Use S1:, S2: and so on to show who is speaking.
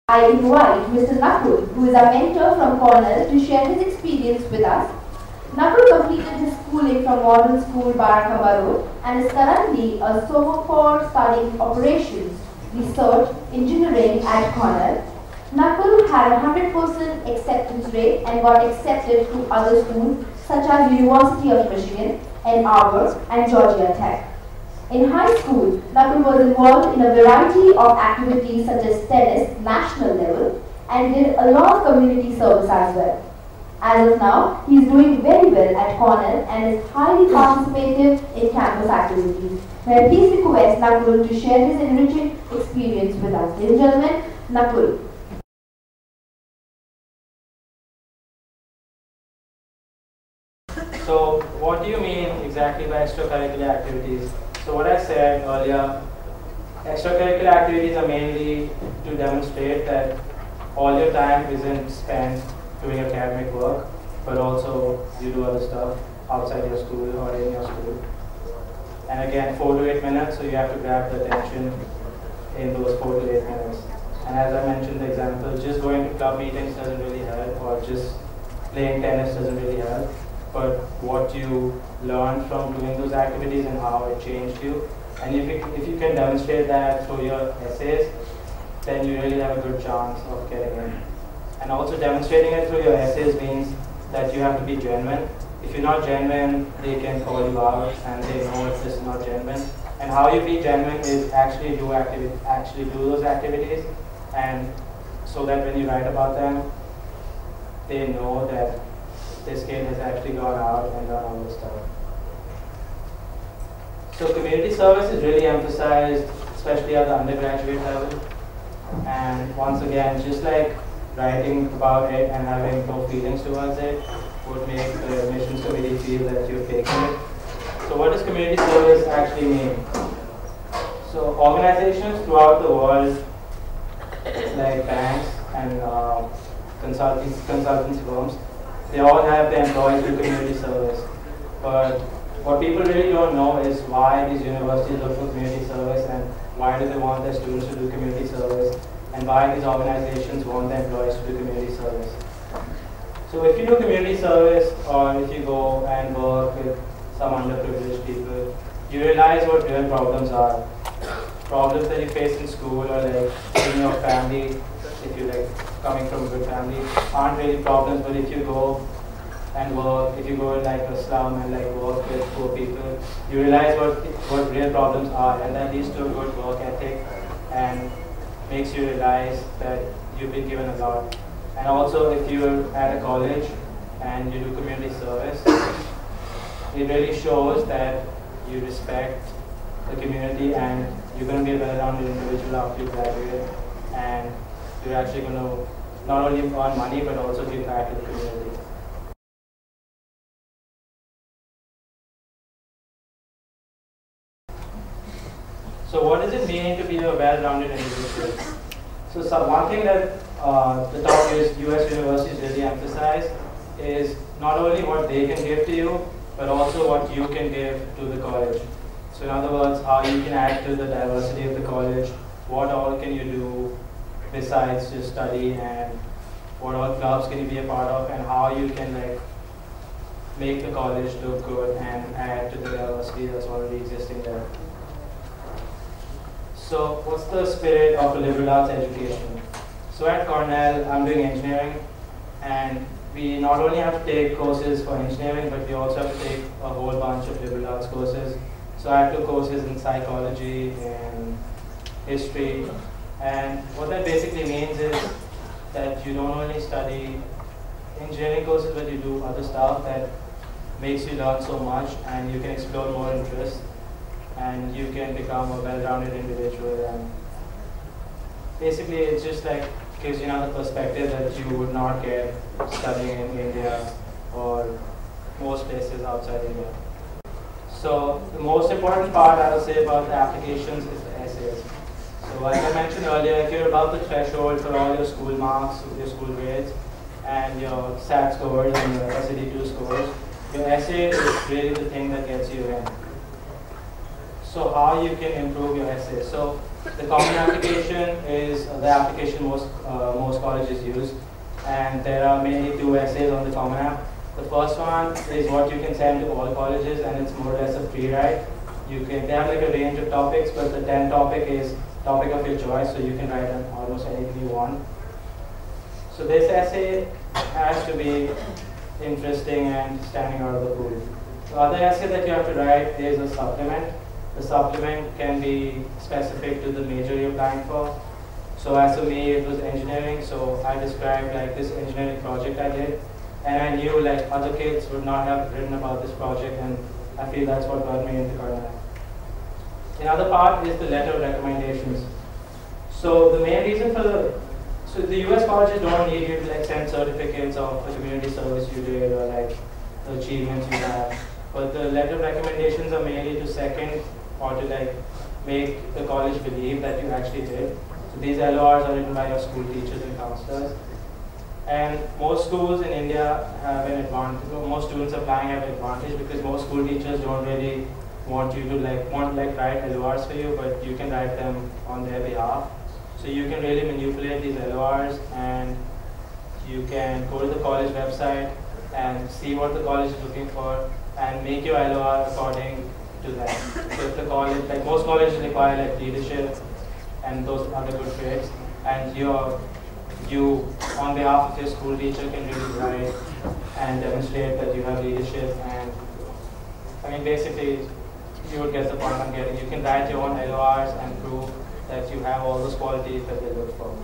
S1: I invite Mr. Nakul, who is a mentor from Cornell, to share his experience with us. Nakul completed his schooling from Modern School, Barakamba Road, and is currently a sophomore studying operations, research, engineering at Cornell. Nakul had a 100% acceptance rate and got accepted to other schools such as University of Michigan, Ann Arbor, and Georgia Tech. In high school, Nakul was involved in a variety of activities such as tennis, national level, and did a lot of community service as well. As of now, he is doing very well at Cornell and is highly participative in campus activities. May I please request Nakul to share his enriching experience with us. Ladies and gentlemen, Nakul.
S2: So, what do you mean exactly by extracurricular activities? So what I said earlier, extracurricular activities are mainly to demonstrate that all your time isn't spent doing academic work, but also you do other stuff outside your school or in your school. And again, 4 to 8 minutes, so you have to grab the attention in those 4 to 8 minutes. And as I mentioned the example, just going to club meetings doesn't really help, or just playing tennis doesn't really help. But what you learned from doing those activities and how it changed you. And if you can demonstrate that through your essays, then you really have a good chance of getting in. And also demonstrating it through your essays means that you have to be genuine. If you're not genuine, they can call you out and they know if this is not genuine. And how you be genuine is actually do those activities, and so that when you write about them, they know that this kid has actually gone out and done all this stuff. So community service is really emphasized, especially at the undergraduate level. And once again, just like writing about it and having no feelings towards it would make the admissions committee feel that you're faking it. So what does community service actually mean? So organizations throughout the world, like banks and consultancy firms, they all have their employees do community service. But what people really don't know is why these universities look for community service and why do they want their students to do community service and why these organizations want their employees to do community service. So if you do community service or if you go and work with some underprivileged people, you realize what real problems are. Problems that you face in school or like in your family, if you're like coming from a good family, aren't really problems, but if you go and work, if you go in like a slum and like work with poor people, you realize what real problems are, and that leads to a good work ethic and makes you realize that you've been given a lot. And also if you're at a college and you do community service, it really shows that you respect the community and you're going to be a well-rounded individual after you graduate, and you're actually going to not only earn money but also give back to the community. So what does it mean to be a well-rounded individual? So one thing that the top US universities really emphasize is not only what they can give to you, but also what you can give to the college. So in other words, how you can add to the diversity of the college, what all can you do besides just study, and what all clubs can you be a part of, and how you can like make the college look good and add to the diversity that's already existing there. So what's the spirit of a liberal arts education? So at Cornell, I'm doing engineering, and we not only have to take courses for engineering, but we also have to take a whole bunch of liberal arts courses. So I took courses in psychology and history, and what that basically means is that you don't only study engineering courses, but you do other stuff that makes you learn so much, and you can explore more interests, and you can become a well-rounded individual. And basically it just like gives you another perspective that you would not get studying in India or most places outside India. So the most important part I would say about the applications is the essays. So like I mentioned earlier, if you're above the threshold for all your school marks, your school grades, and your SAT scores and your SAT2 scores, your essay is really the thing that gets you in. So how you can improve your essay. So the common application is the application most colleges use, and there are mainly two essays on the common app. The first one is what you can send to all colleges, and it's more or less a free write. They have like a range of topics, but the 10th topic is topic of your choice, so you can write on almost anything you want. So this essay has to be interesting and standing out of the pool. The other essay that you have to write is a supplement. The supplement can be specific to the major you're applying for. So as for me, it was engineering, so I described like this engineering project I did, and I knew like other kids would not have written about this project, and I feel that's what got me into Conclave. Another part is the letter of recommendations. So the main reason for the US colleges don't need you to like send certificates of the community service you did or like the achievements you have. But the letter of recommendations are mainly to second or to like make the college believe that you actually did. So these LORs are written by your school teachers and counselors. And most schools in India have an advantage, most students applying have an advantage because most school teachers don't really want you to write LORs for you, but you can write them on their behalf. So you can really manipulate these LORs, and you can go to the college website and see what the college is looking for and make your LOR according to that. So if the college, like most colleges require like leadership and those other good traits, and you on behalf of your school teacher can really write and demonstrate that you have leadership, and I mean basically you would get the point I'm getting. You can write your own LORs and prove that you have all those qualities that they look for.